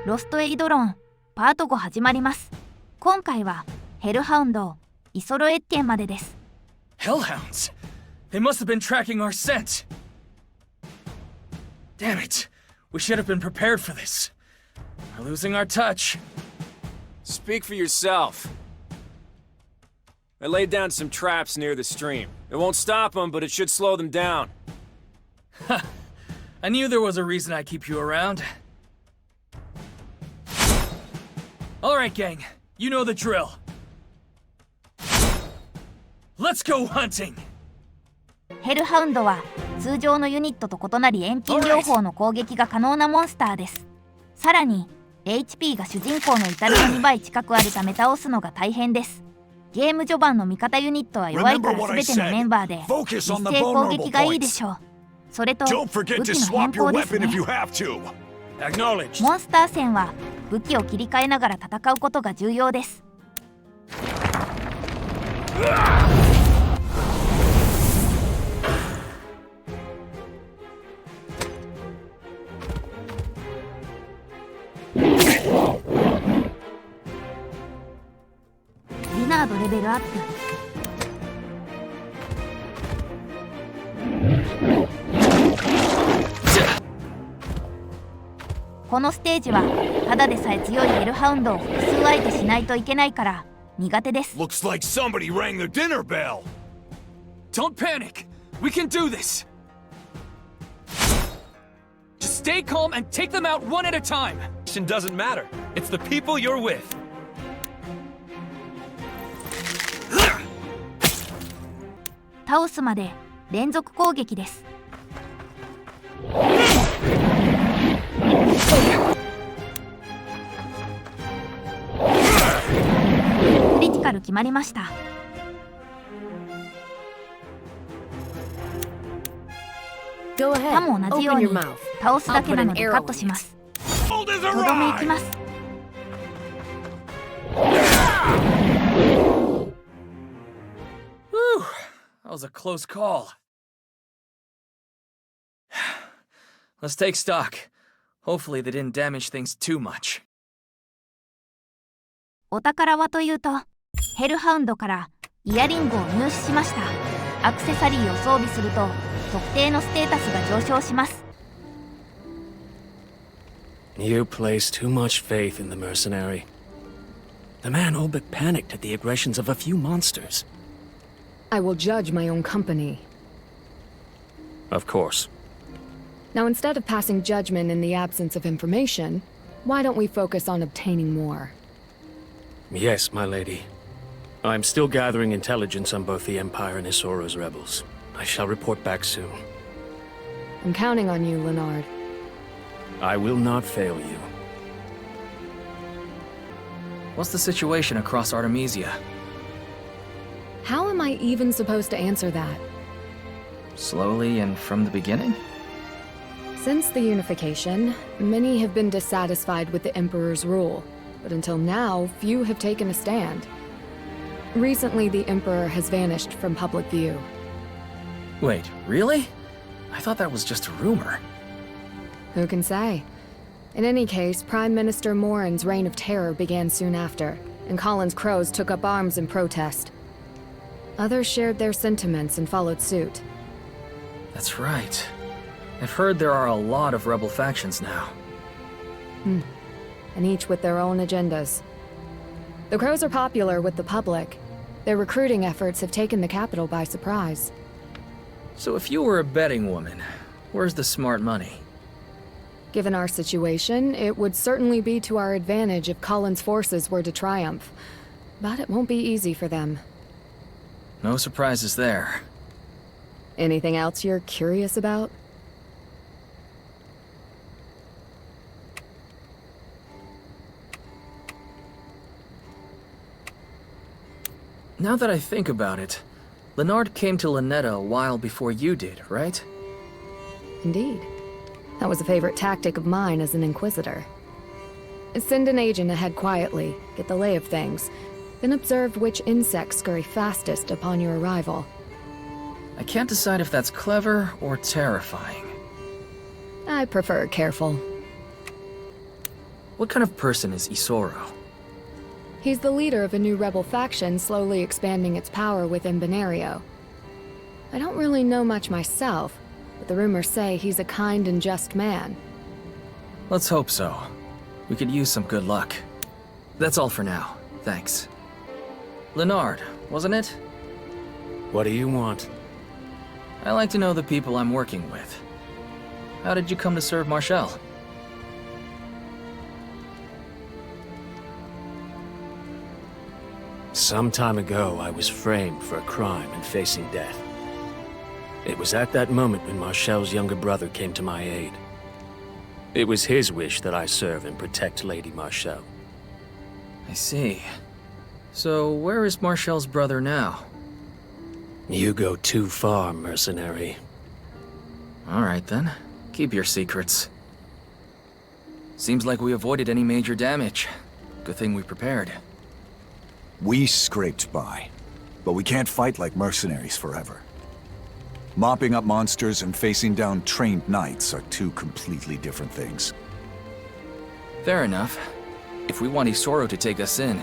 ロストエイドロンパート5始まります。今回はヘルハウンドイソロエッティまでです。 Hellhounds! They must have been tracking our scent! Damn it! We should have been prepared for this. We're losing our touch. Speak for yourself. I laid down some traps near the stream. It won't stop them, but it should slow them down. Ha! I knew there was a reason I keep you around. Alright, gang. You know the drill. Let's go hunting! ヘルハウンドは通常のユニットと異なり遠近両方の攻撃が可能なモンスターです。さらに HP が主人公の至るの2倍近くあるため倒すのが大変です。ゲーム序盤の味方ユニットは弱いから全てのメンバーで一斉攻撃がいいでしょう。それと武器の変更ですね。モンスター戦は武器を切り替えながら戦うことが重要です。リナードレベルアップ。このステージはただでさえ強いヘルハウンドを複数相手しないといけないから苦手です。 Looks like somebody rang the dinner bell. Don't panic! We can do this! Just stay calm and take them out one at a time! It doesn't matter. It's the people you're with. 倒すまで連続攻撃です。クリティカル決まりました。他も同じように倒すだけなのでカットします。とどめいきます。That was a close call. Let's take stock. Hopefully they didn't damage things too much. お宝はというと、ヘルハウンドからイヤリングを入手しました。アクセサリーを装備すると特定のステータスが上昇します。You place too much faith in the mercenary. The man all but panicked at the aggressions of a few monsters. I will judge my own company. Of course. Now, instead of passing judgment in the absence of information, why don't we focus on obtaining more? Yes, my lady. I'm still gathering intelligence on both the Empire and Isoro's rebels. I shall report back soon. I'm counting on you, Leonard. I will not fail you. What's the situation across Artemisia? How am I even supposed to answer that? Slowly and from the beginning? Since the unification, many have been dissatisfied with the Emperor's rule, but until now, few have taken a stand. Recently, the Emperor has vanished from public view. Wait, really? I thought that was just a rumor. Who can say? In any case, Prime Minister Morin's reign of terror began soon after, and Colin's Crows took up arms in protest. Others shared their sentiments and followed suit. That's right. I've heard there are a lot of rebel factions now. And each with their own agendas. The Crows are popular with the public. Their recruiting efforts have taken the capital by surprise. So if you were a betting woman, where's the smart money? Given our situation, it would certainly be to our advantage if Colin's forces were to triumph. But it won't be easy for them. No surprises there. Anything else you're curious about? Now that I think about it, Leonard came to Lynetta a while before you did, right? Indeed. That was a favorite tactic of mine as an Inquisitor. Send an agent ahead quietly, get the lay of things, then observe which insects scurry fastest upon your arrival. I can't decide if that's clever or terrifying. I prefer careful. What kind of person is Isoro? He's the leader of a new rebel faction slowly expanding its power within Benario. I don't really know much myself, but the rumors say he's a kind and just man. Let's hope so. We could use some good luck. That's all for now. Thanks. Leonard, wasn't it? What do you want? I like to know the people I'm working with. How did you come to serve Marshall? Some time ago, I was framed for a crime and facing death. It was at that moment when Marshall's younger brother came to my aid. It was his wish that I serve and protect Lady Marshall. I see. So, where is Marshall's brother now? You go too far, mercenary. Alright then. Keep your secrets. Seems like we avoided any major damage. Good thing we prepared. We scraped by, but we can't fight like mercenaries forever. Mopping up monsters and facing down trained knights are two completely different things. Fair enough. If we want Isoro to take us in,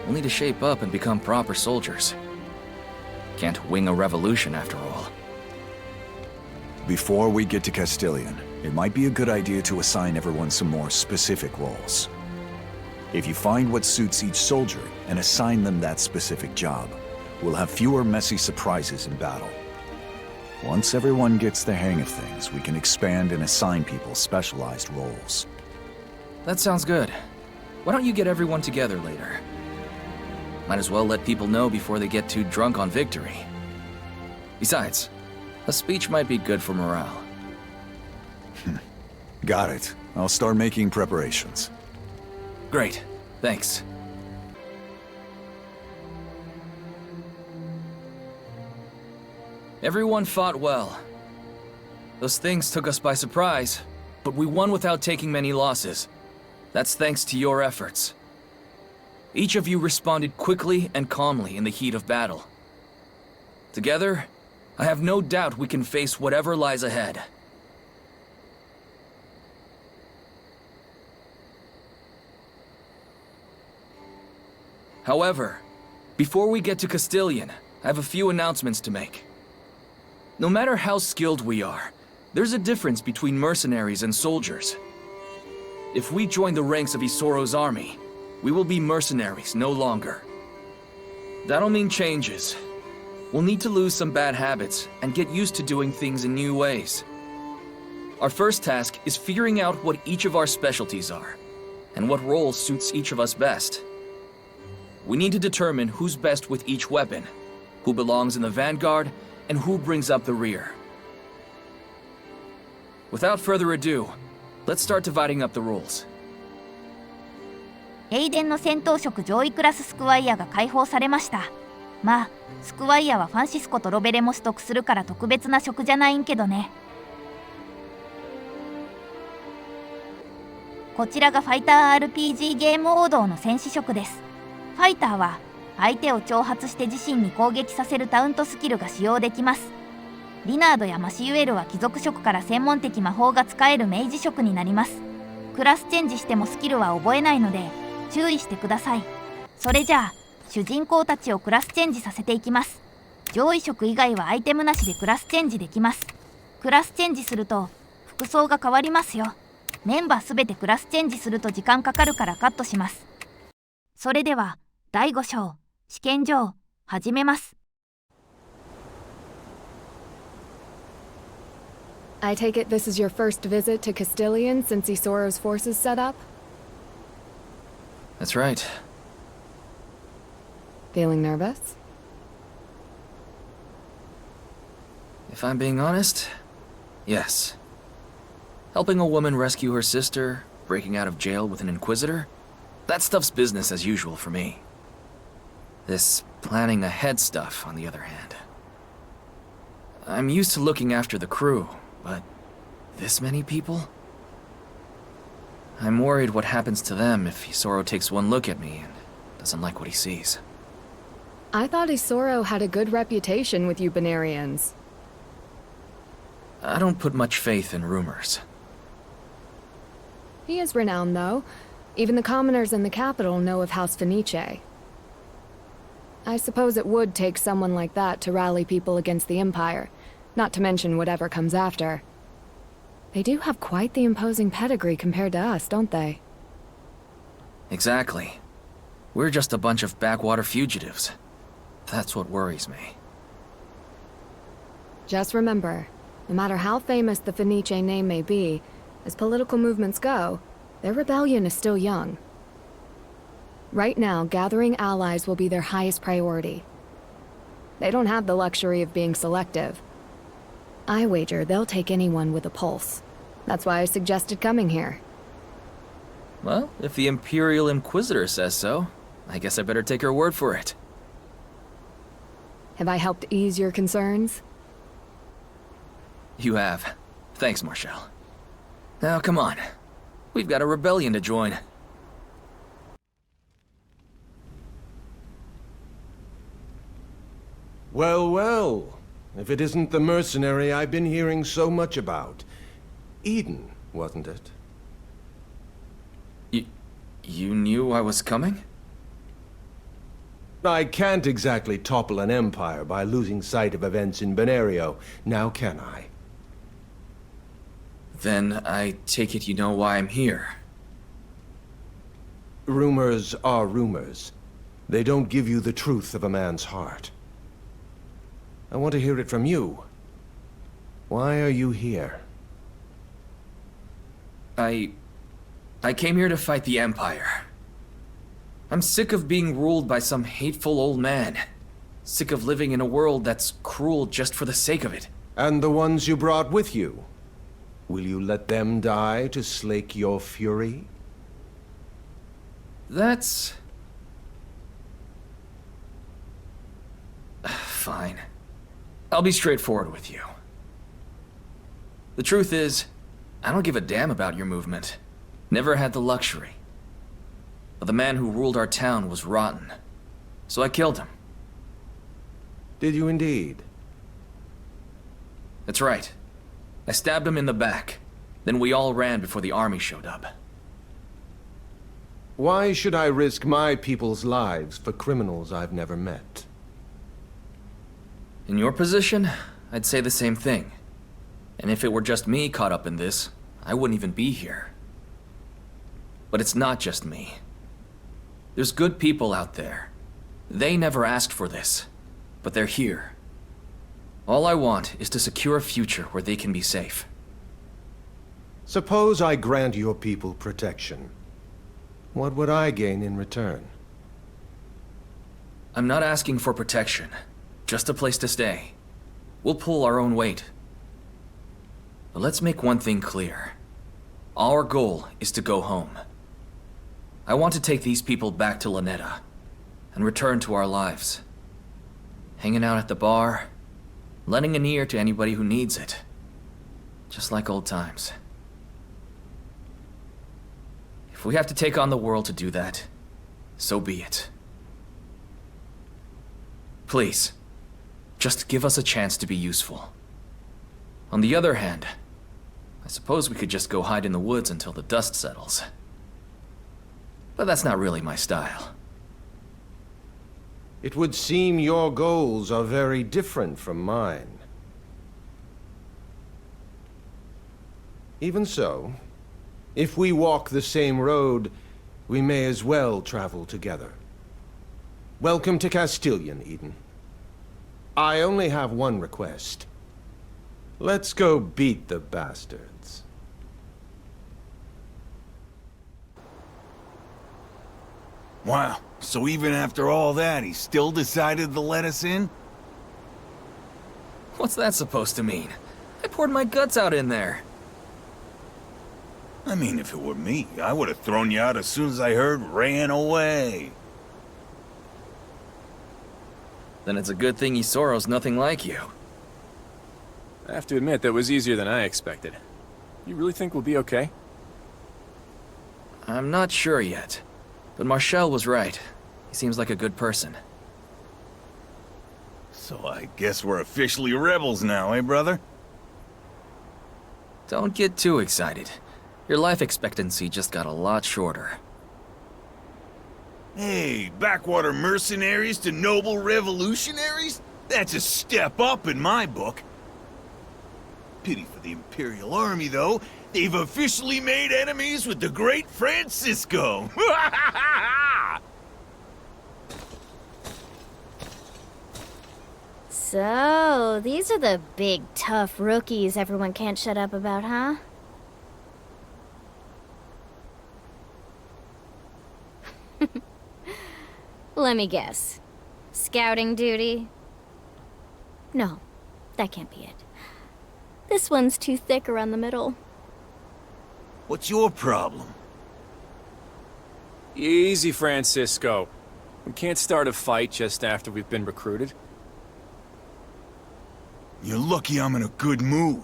we'll need to shape up and become proper soldiers. Can't wing a revolution after all. Before we get to Castilian, it might be a good idea to assign everyone some more specific roles. If you find what suits each soldier and assign them that specific job, we'll have fewer messy surprises in battle. Once everyone gets the hang of things, we can expand and assign people specialized roles. That sounds good. Why don't you get everyone together later? Might as well let people know before they get too drunk on victory. Besides, a speech might be good for morale. Got it. I'll start making preparations. Great. Thanks. Everyone fought well. Those things took us by surprise, but we won without taking many losses. That's thanks to your efforts. Each of you responded quickly and calmly in the heat of battle. Together, I have no doubt we can face whatever lies ahead. However, before we get to Castilian, I have a few announcements to make. No matter how skilled we are, there's a difference between mercenaries and soldiers. If we join the ranks of Isoro's army, we will be mercenaries no longer. That'll mean changes. We'll need to lose some bad habits and get used to doing things in new ways. Our first task is figuring out what each of our specialties are, and what role suits each of us best. We need to determine who's best with each weapon, who belongs in the vanguard, and who brings up the rear. Without further ado, let's start dividing up the roles. エイデンの戦闘職上位クラススクワイアが解放されました。まあ、スクワイアはファンシスコとロベレも取得するから特別な職じゃないんけどね。こちらがファイター RPG ゲーム王道の戦士職です。ファイターは相手を挑発して自身に攻撃させるタウントスキルが使用できます。リナードやマシユエルは貴族職から専門的魔法が使える明治職になります。クラスチェンジしてもスキルは覚えないので注意してください。それじゃあ主人公たちをクラスチェンジさせていきます。上位職以外はアイテムなしでクラスチェンジできます。クラスチェンジすると服装が変わりますよ。メンバーすべてクラスチェンジすると時間かかるからカットします。それでは第5章試験場始めます。I take it this is your first visit to Castilian since Isoro's forces set up? That's right. Feeling nervous? If I'm being honest, yes. Helping a woman rescue her sister, breaking out of jail with an inquisitor, that stuff's business as usual for me. This planning ahead stuff, on the other hand. I'm used to looking after the crew, but this many people? I'm worried what happens to them if Isoro takes one look at me and doesn't like what he sees. I thought Isoro had a good reputation with you Benarians. I don't put much faith in rumors. He is renowned, though. Even the commoners in the capital know of House Fenice. I suppose it would take someone like that to rally people against the Empire, not to mention whatever comes after. They do have quite the imposing pedigree compared to us, don't they? Exactly. We're just a bunch of backwater fugitives. That's what worries me. Just remember, no matter how famous the Fenice name may be, as political movements go, their rebellion is still young. Right now, gathering allies will be their highest priority. They don't have the luxury of being selective. I wager they'll take anyone with a pulse. That's why I suggested coming here. Well, if the Imperial Inquisitor says so, I guess I better take her word for it. Have I helped ease your concerns? You have. Thanks, Marshall. Now, come on. We've got a rebellion to join. Well, well. If it isn't the mercenary I've been hearing so much about. Eden, wasn't it? You knew I was coming? I can't exactly topple an empire by losing sight of events in Benario, now can I? Then I take it you know why I'm here. Rumors are rumors. They don't give you the truth of a man's heart. I want to hear it from you. Why are you here? I came here to fight the Empire. I'm sick of being ruled by some hateful old man. Sick of living in a world that's cruel just for the sake of it. And the ones you brought with you? Will you let them die to slake your fury? That's... fine. I'll be straightforward with you. The truth is, I don't give a damn about your movement. Never had the luxury. But the man who ruled our town was rotten. So I killed him. Did you indeed? That's right. I stabbed him in the back. Then we all ran before the army showed up. Why should I risk my people's lives for criminals I've never met? In your position, I'd say the same thing. And if it were just me caught up in this, I wouldn't even be here. But it's not just me. There's good people out there. They never asked for this, but they're here. All I want is to secure a future where they can be safe. Suppose I grant your people protection. What would I gain in return? I'm not asking for protection, just a place to stay. We'll pull our own weight. But let's make one thing clear. Our goal is to go home. I want to take these people back to Lanetta and return to our lives. Hanging out at the bar, lending an ear to anybody who needs it. Just like old times. If we have to take on the world to do that, so be it. Please, just give us a chance to be useful. On the other hand, I suppose we could just go hide in the woods until the dust settles. But that's not really my style. It would seem your goals are very different from mine. Even so, if we walk the same road, we may as well travel together. Welcome to Castilian, Eden. I only have one request. Let's go beat the bastards. Wow, so even after all that, he still decided to let us in? What's that supposed to mean? I poured my guts out in there. I mean, if it were me, I would have thrown you out as soon as I heard ran away. Then it's a good thing Isoro's nothing like you. I have to admit, that was easier than I expected. You really think we'll be okay? I'm not sure yet. But Marshall was right. He seems like a good person. So I guess we're officially rebels now, eh, brother? Don't get too excited. Your life expectancy just got a lot shorter. Hey, backwater mercenaries to noble revolutionaries? That's a step up in my book. Pity for the Imperial Army, though. They've officially made enemies with the great Francisco. So, these are the big, tough rookies everyone can't shut up about, huh? Let me guess. Scouting duty? No, that can't be it. This one's too thick around the middle. What's your problem? Easy, Francisco. We can't start a fight just after we've been recruited. You're lucky I'm in a good mood.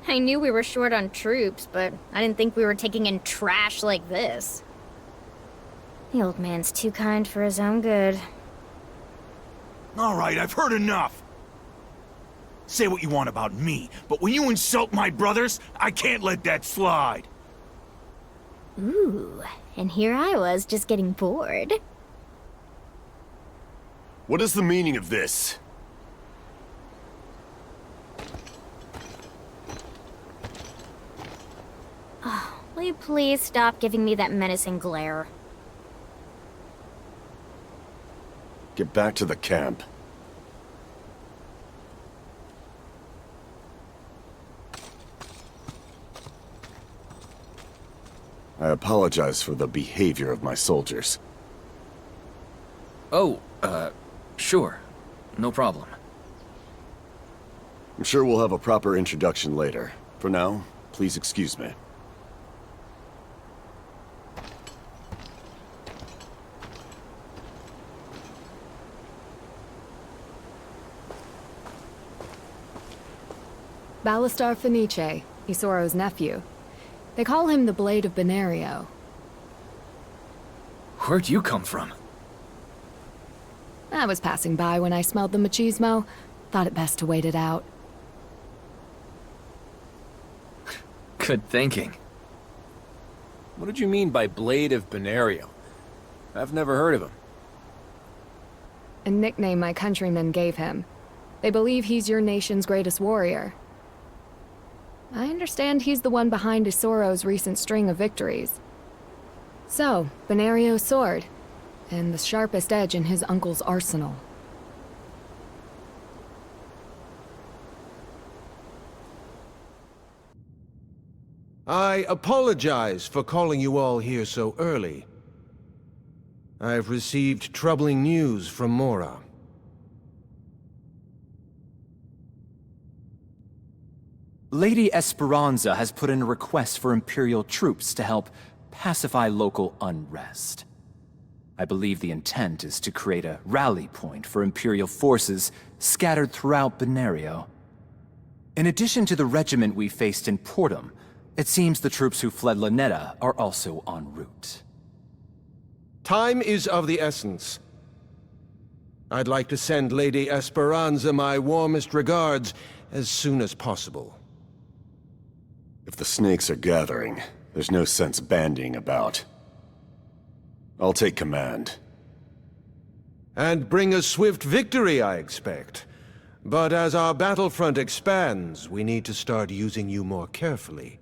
I knew we were short on troops, but I didn't think we were taking in trash like this. The old man's too kind for his own good. All right, I've heard enough. Say what you want about me, but when you insult my brothers, I can't let that slide. Ooh, and here I was just getting bored. What is the meaning of this? Will you please stop giving me that menacing glare? Get back to the camp. I apologize for the behavior of my soldiers. Oh, sure. No problem. I'm sure we'll have a proper introduction later. For now, please excuse me. Ballastar Fenice, Isoro's nephew. They call him the Blade of Benario. Where'd you come from? I was passing by when I smelled the machismo. Thought it best to wait it out. Good thinking. What did you mean by Blade of Benario? I've never heard of him. A nickname my countrymen gave him. They believe he's your nation's greatest warrior. I understand he's the one behind Isoro's recent string of victories. So, Benario's sword, and the sharpest edge in his uncle's arsenal. I apologize for calling you all here so early. I've received troubling news from Mora. Lady Esperanza has put in a request for Imperial troops to help pacify local unrest. I believe the intent is to create a rally point for Imperial forces scattered throughout Benario. In addition to the regiment we faced in Portum, it seems the troops who fled Lanetta are also en route. Time is of the essence. I'd like to send Lady Esperanza my warmest regards as soon as possible. If the snakes are gathering, there's no sense bandying about. I'll take command. And bring a swift victory, I expect. But as our battlefront expands, we need to start using you more carefully.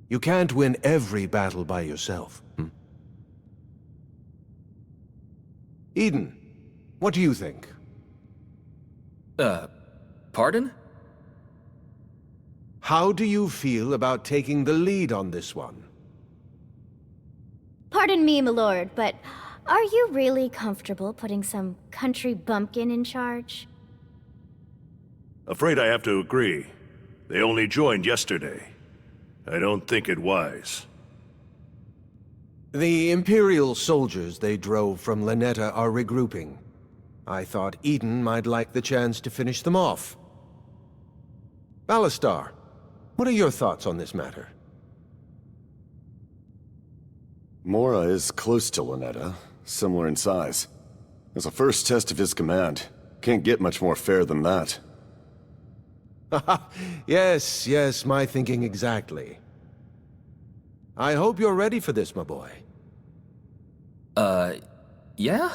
You can't win every battle by yourself. Eden, what do you think? Pardon? How do you feel about taking the lead on this one? Pardon me, my lord, but are you really comfortable putting some country bumpkin in charge? Afraid I have to agree. They only joined yesterday. I don't think it wise. The Imperial soldiers they drove from Lanetta are regrouping. I thought Eden might like the chance to finish them off. Ballastar, what are your thoughts on this matter? Mora is close to Lanetta, similar in size. As a first test of his command, can't get much more fair than that. Yes, my thinking exactly. I hope you're ready for this, my boy. Yeah?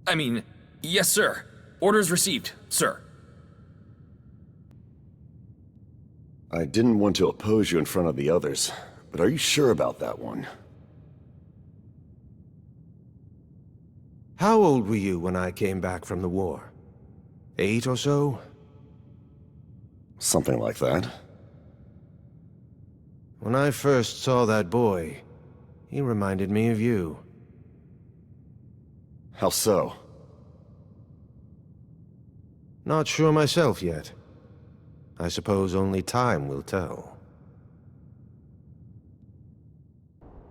I mean, yes, sir. Orders received, sir. I didn't want to oppose you in front of the others, but are you sure about that one? How old were you when I came back from the war? 8 or so? Something like that. When I first saw that boy, he reminded me of you. How so? Not sure myself yet. I suppose only time will tell.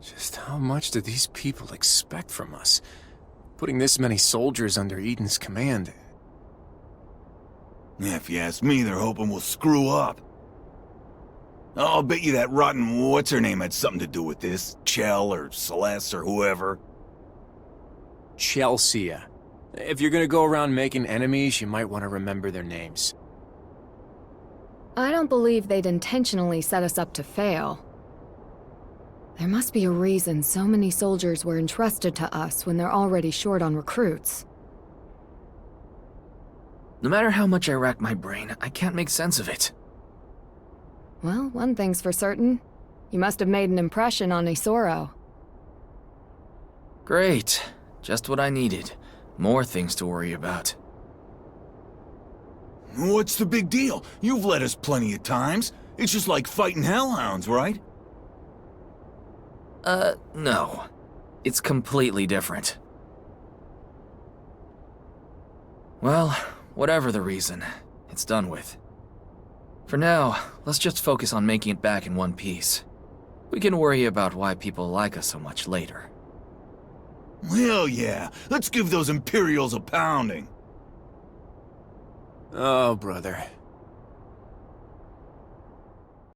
Just how much do these people expect from us? Putting this many soldiers under Eden's command. If you ask me, they're hoping we'll screw up. I'll bet you that rotten what's-her-name had something to do with this. Chell or Celeste or whoever. Chelsea. If you're gonna go around making enemies, you might want to remember their names. I don't believe they'd intentionally set us up to fail. There must be a reason so many soldiers were entrusted to us when they're already short on recruits. No matter how much I rack my brain, I can't make sense of it. Well, one thing's for certain. You must have made an impression on Isoro. Great. Just what I needed. More things to worry about. What's the big deal? You've led us plenty of times. It's just like fighting hellhounds, right? No. It's completely different. Well, whatever the reason, it's done with. For now, let's just focus on making it back in one piece. We can worry about why people like us so much later. Hell yeah! Let's give those Imperials a pounding! Oh, brother.